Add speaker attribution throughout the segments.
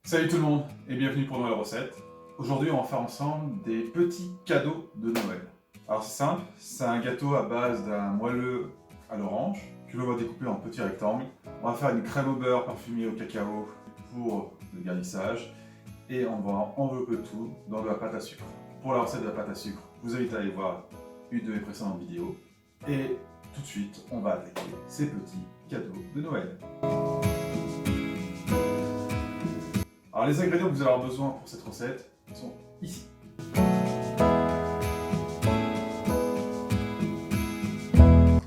Speaker 1: Salut tout le monde et bienvenue pour une nouvelle recette. Aujourd'hui on va faire ensemble des petits cadeaux de Noël. Alors c'est simple, c'est un gâteau à base d'un moelleux à l'orange que l'on va découper en petits rectangles. On va faire une crème au beurre parfumée au cacao pour le garnissage et on va envelopper le tout dans de la pâte à sucre. Pour la recette de la pâte à sucre, je vous invite à aller voir une de mes précédentes vidéos et tout de suite on va attaquer ces petits cadeaux de Noël. Alors les ingrédients que vous allez avoir besoin pour cette recette sont ici.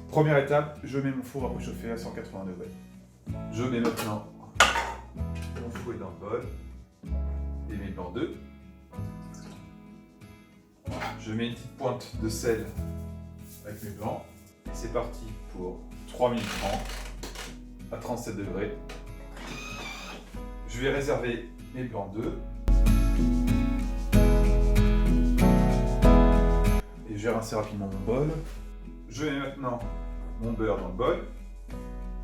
Speaker 1: Première étape, je mets mon four à préchauffer à 180 degrés. Je mets maintenant mon fouet dans le bol et mes blancs d'œufs. Je mets une petite pointe de sel avec mes blancs. Et c'est parti pour 3 minutes 30 à 37 degrés. Je vais réserver mes blancs d'œufs. Et je vais rincer rapidement mon bol. Je mets maintenant mon beurre dans le bol,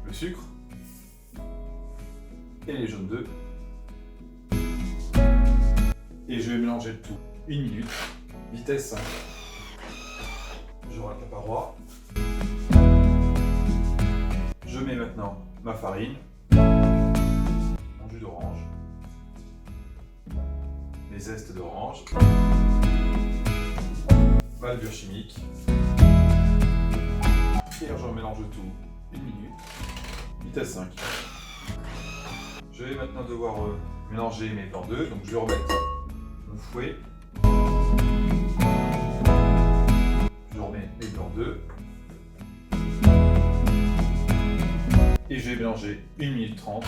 Speaker 1: le sucre et les jaunes d'œufs. Et je vais mélanger le tout 1 minute, vitesse 5. Je rate la paroi. Je mets maintenant ma farine, mon jus d'orange, mes zestes d'orange, ma levure chimique, et je mélange le tout 1 minute, vitesse 5. Je vais maintenant devoir mélanger mes blancs d'œufs, donc je vais remettre mon fouet, je remets mes blancs d'œufs, et je vais mélanger 1 minute 30,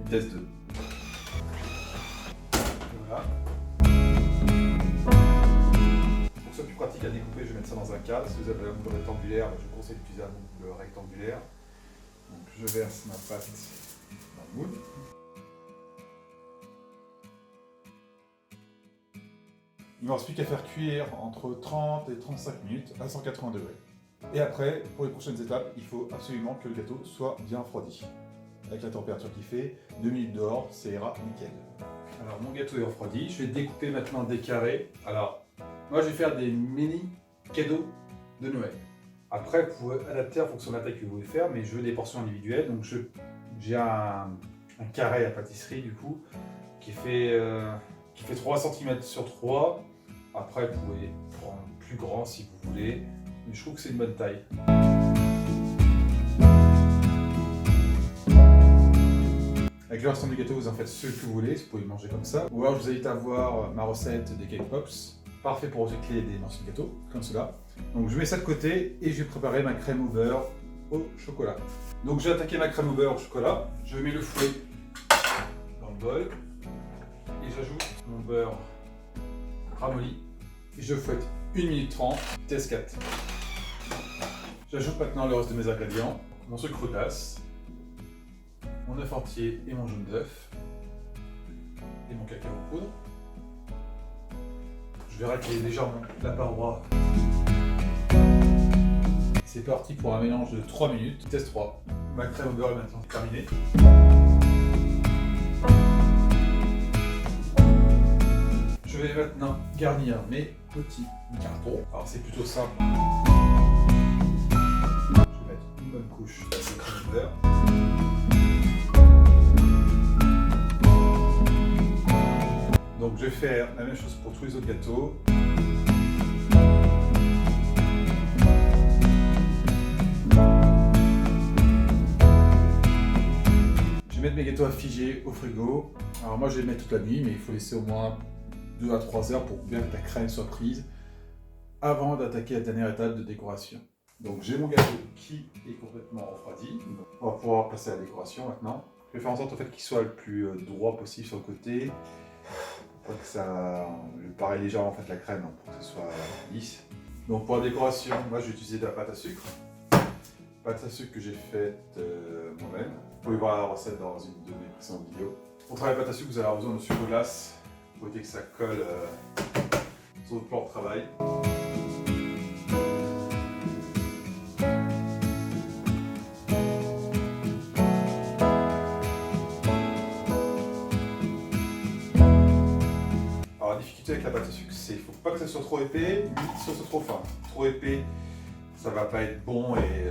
Speaker 1: vitesse 2. Voilà. Pour que ce soit plus pratique à découper, je vais mettre ça dans un cadre. Si vous avez un moule rectangulaire, je vous conseille d'utiliser un moule rectangulaire. Donc je verse ma pâte dans le moule. Il ne me reste plus qu'à faire cuire entre 30 et 35 minutes à 180 degrés. Et après, pour les prochaines étapes, il faut absolument que le gâteau soit bien refroidi. Avec la température qu'il fait, 2 minutes dehors, ça ira nickel. Alors mon gâteau est refroidi, je vais découper maintenant des carrés. Alors, moi je vais faire des mini cadeaux de Noël. Après, vous pouvez adapter en fonction de la taille que vous voulez faire, mais je veux des portions individuelles. Donc j'ai un carré à pâtisserie du coup, qui fait 3 cm sur 3. Après, vous pouvez prendre plus grand si vous voulez, mais je trouve que c'est une bonne taille. Avec le restant du gâteau, vous en faites ce que vous voulez, vous pouvez le manger comme ça. Ou alors je vous invite à voir ma recette des cake pops, parfait pour recycler des morceaux de gâteau, comme cela. Donc je mets ça de côté et je vais préparer ma crème au beurre au chocolat. Donc j'ai attaqué ma crème au beurre au chocolat, je mets le fouet dans le bol et j'ajoute mon beurre ramolli et je fouette 1 minute 30, vitesse 4. J'ajoute maintenant le reste de mes ingrédients, mon sucre glace, mon œuf entier et mon jaune d'œuf, et mon cacao en poudre. Je vais racler légèrement la paroi. C'est parti pour un mélange de 3 minutes, vitesse 3. Ma crème au beurre est maintenant terminée. Je vais maintenant garnir mes petits cartons. Alors c'est plutôt simple. Je vais mettre une bonne couche de cette crème au beurre. Donc je vais faire la même chose pour tous les autres gâteaux. Je vais mettre mes gâteaux à figer au frigo. Alors moi je vais les mettre toute la nuit, mais il faut laisser au moins 2 à 3 heures pour bien que la crème soit prise avant d'attaquer la dernière étape de décoration. Donc j'ai mon gâteau qui est complètement refroidi. On va pouvoir passer à la décoration maintenant. Je vais faire en sorte en fait, qu'il soit le plus droit possible sur le côté. Pour que ça paraît légèrement en fait la crème, pour que ce soit lisse. Donc pour la décoration, moi je vais utiliser de la pâte à sucre. Pâte à sucre que j'ai faite moi-même. Vous pouvez voir la recette dans une de mes précédentes vidéos. Pour travailler la pâte à sucre, vous allez avoir besoin de sucre glace pour éviter que ça colle sur votre plan de travail. difficulté avec la pâte à sucre, c'est qu'il ne faut pas que ça soit trop épais, ni que ça soit trop fin. Trop épais, ça va pas être bon et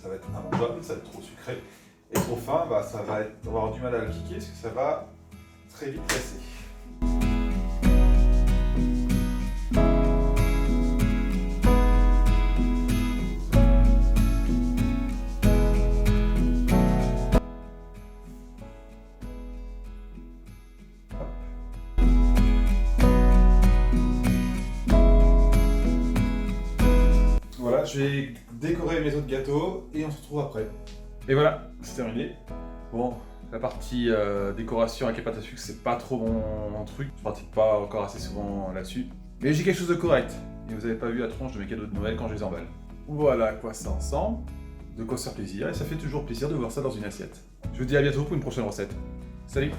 Speaker 1: ça va être immangeable, ça va être trop sucré. Et trop fin, bah, ça va on va avoir du mal à le cliquer parce que ça va très vite casser. Voilà, je vais décorer mes autres gâteaux et on se retrouve après. Et voilà, c'est terminé. Bon, la partie décoration avec les pâtes à sucre, c'est pas trop mon truc. Je pratique pas encore assez souvent là-dessus. Mais j'ai quelque chose de correct. Et vous avez pas vu la tronche de mes cadeaux de Noël quand je les emballe. Voilà à quoi ça ressemble. De quoi se faire plaisir. Et ça fait toujours plaisir de voir ça dans une assiette. Je vous dis à bientôt pour une prochaine recette. Salut!